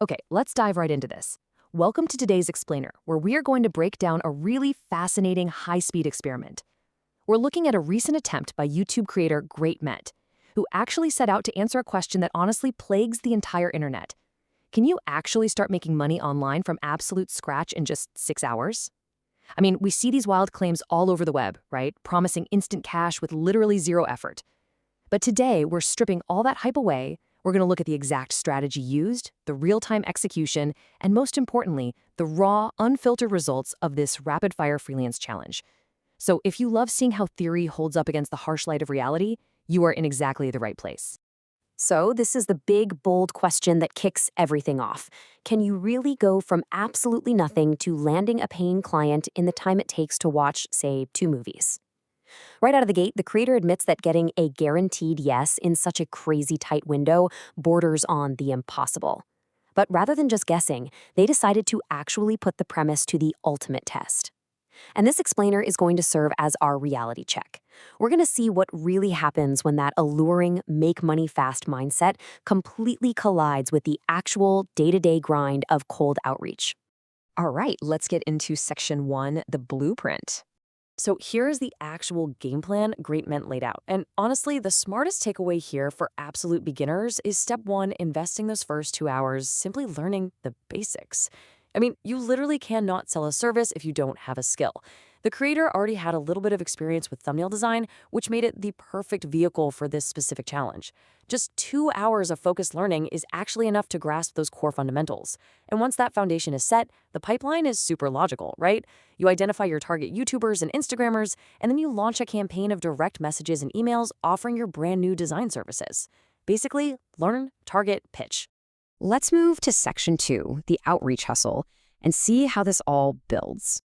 Okay, let's dive right into this. Welcome to today's explainer, where we are going to break down a really fascinating high-speed experiment. We're looking at a recent attempt by YouTube creator Great Met, who actually set out to answer a question that honestly plagues the entire internet. Can you actually start making money online from absolute scratch in just 6 hours? I mean, we see these wild claims all over the web, right? Promising instant cash with literally zero effort. But today, we're stripping all that hype away. We're going to look at the exact strategy used, the real-time execution, and most importantly, the raw, unfiltered results of this rapid-fire freelance challenge. So if you love seeing how theory holds up against the harsh light of reality, you are in exactly the right place. So, this is the big, bold question that kicks everything off. Can you really go from absolutely nothing to landing a paying client in the time it takes to watch, say, 2 movies? Right out of the gate, the creator admits that getting a guaranteed yes in such a crazy tight window borders on the impossible. But rather than just guessing, they decided to actually put the premise to the ultimate test. And this explainer is going to serve as our reality check. We're going to see what really happens when that alluring, make money fast mindset completely collides with the actual day-to-day grind of cold outreach. All right, let's get into section 1, the blueprint. So here's the actual game plan Great Mint laid out. And honestly, the smartest takeaway here for absolute beginners is step 1, investing those first 2 hours simply learning the basics. I mean, you literally cannot sell a service if you don't have a skill. The creator already had a little bit of experience with thumbnail design, which made it the perfect vehicle for this specific challenge. Just 2 hours of focused learning is actually enough to grasp those core fundamentals. And once that foundation is set, the pipeline is super logical, right? You identify your target YouTubers and Instagrammers, and then you launch a campaign of direct messages and emails offering your brand new design services. Basically, learn, target, pitch. Let's move to section 2, the outreach hustle, and see how this all builds.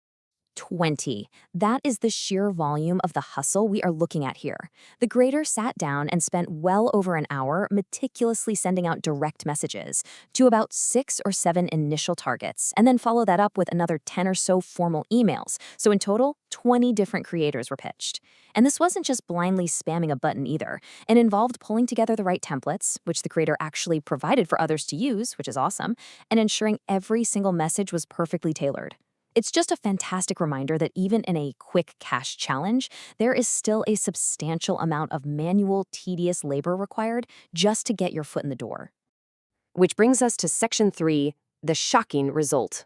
20. That is the sheer volume of the hustle we are looking at here. The creator sat down and spent well over an hour meticulously sending out direct messages to about 6 or 7 initial targets, and then follow that up with another 10 or so formal emails. So in total, 20 different creators were pitched. And this wasn't just blindly spamming a button either. It involved pulling together the right templates, which the creator actually provided for others to use, which is awesome, and ensuring every single message was perfectly tailored. It's just a fantastic reminder that even in a quick cash challenge, there is still a substantial amount of manual, tedious labor required just to get your foot in the door. Which brings us to section 3, the shocking result.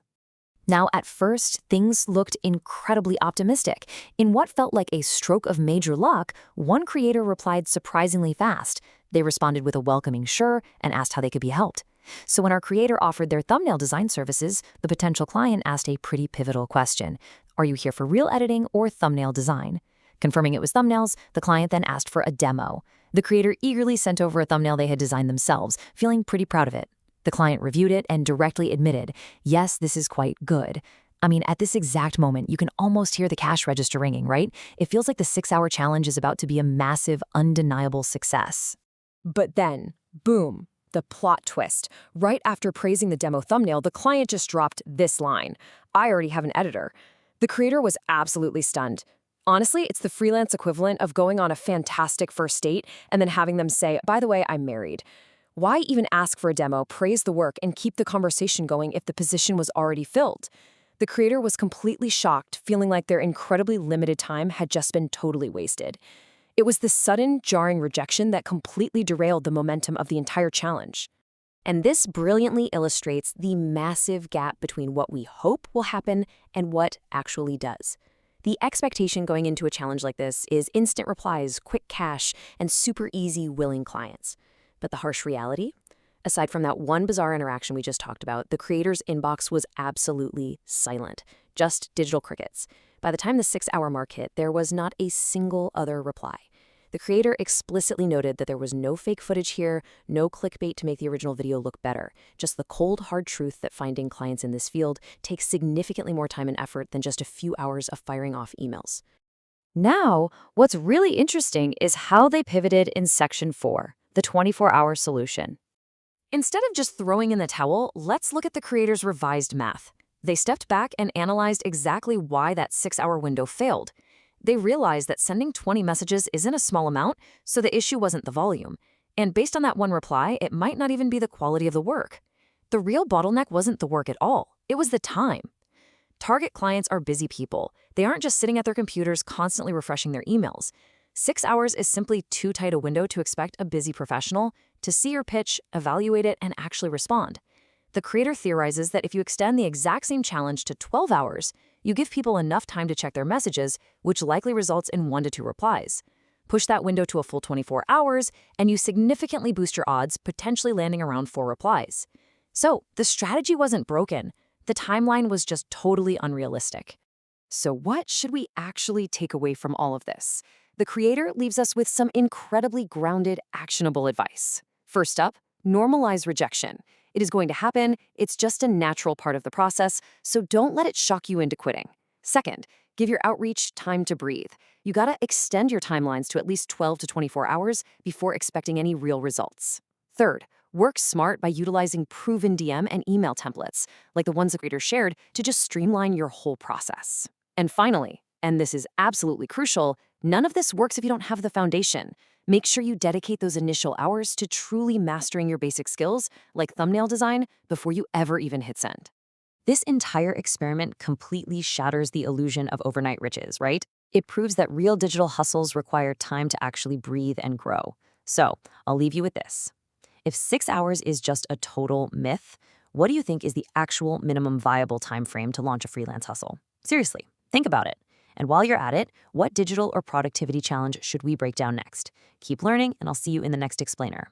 Now, at first, things looked incredibly optimistic. In what felt like a stroke of major luck, one creator replied surprisingly fast. They responded with a welcoming sure and asked how they could be helped. So when our creator offered their thumbnail design services, the potential client asked a pretty pivotal question. Are you here for real editing or thumbnail design? Confirming it was thumbnails, the client then asked for a demo. The creator eagerly sent over a thumbnail they had designed themselves, feeling pretty proud of it. The client reviewed it and directly admitted, yes, this is quite good. I mean, at this exact moment, you can almost hear the cash register ringing, right? It feels like the 6-hour challenge is about to be a massive, undeniable success. But then, boom. The plot twist. Right after praising the demo thumbnail, the client just dropped this line. I already have an editor. The creator was absolutely stunned. Honestly, it's the freelance equivalent of going on a fantastic first date and then having them say, by the way, I'm married. Why even ask for a demo, praise the work, and keep the conversation going if the position was already filled? The creator was completely shocked, feeling like their incredibly limited time had just been totally wasted. It was this sudden, jarring rejection that completely derailed the momentum of the entire challenge. And this brilliantly illustrates the massive gap between what we hope will happen and what actually does. The expectation going into a challenge like this is instant replies, quick cash, and super easy, willing clients. But the harsh reality? Aside from that one bizarre interaction we just talked about, the creator's inbox was absolutely silent, just digital crickets. By the time the 6-hour mark hit, there was not a single other reply. The creator explicitly noted that there was no fake footage here, no clickbait to make the original video look better, just the cold, hard truth that finding clients in this field takes significantly more time and effort than just a few hours of firing off emails. Now, what's really interesting is how they pivoted in section 4, the 24-hour solution. Instead of just throwing in the towel, let's look at the creator's revised math. They stepped back and analyzed exactly why that 6-hour window failed. They realized that sending 20 messages isn't a small amount, so the issue wasn't the volume. And based on that one reply, it might not even be the quality of the work. The real bottleneck wasn't the work at all. It was the time. Target clients are busy people. They aren't just sitting at their computers constantly refreshing their emails. 6 hours is simply too tight a window to expect a busy professional to see your pitch, evaluate it, and actually respond. The creator theorizes that if you extend the exact same challenge to 12 hours, you give people enough time to check their messages, which likely results in 1 to 2 replies. Push that window to a full 24 hours, and you significantly boost your odds, potentially landing around 4 replies. So, the strategy wasn't broken. The timeline was just totally unrealistic. So what should we actually take away from all of this? The creator leaves us with some incredibly grounded, actionable advice. First up, normalize rejection. It is going to happen. It's just a natural part of the process, so don't let it shock you into quitting. Second, give your outreach time to breathe. You gotta extend your timelines to at least 12 to 24 hours before expecting any real results. Third, work smart by utilizing proven DM and email templates, like the ones the creator shared, to just streamline your whole process. And finally, and this is absolutely crucial, none of this works if you don't have the foundation. Make sure you dedicate those initial hours to truly mastering your basic skills, like thumbnail design, before you ever even hit send. This entire experiment completely shatters the illusion of overnight riches, right? It proves that real digital hustles require time to actually breathe and grow. So, I'll leave you with this. If 6 hours is just a total myth, what do you think is the actual minimum viable time frame to launch a freelance hustle? Seriously, think about it. And while you're at it, what digital or productivity challenge should we break down next? Keep learning, and I'll see you in the next explainer.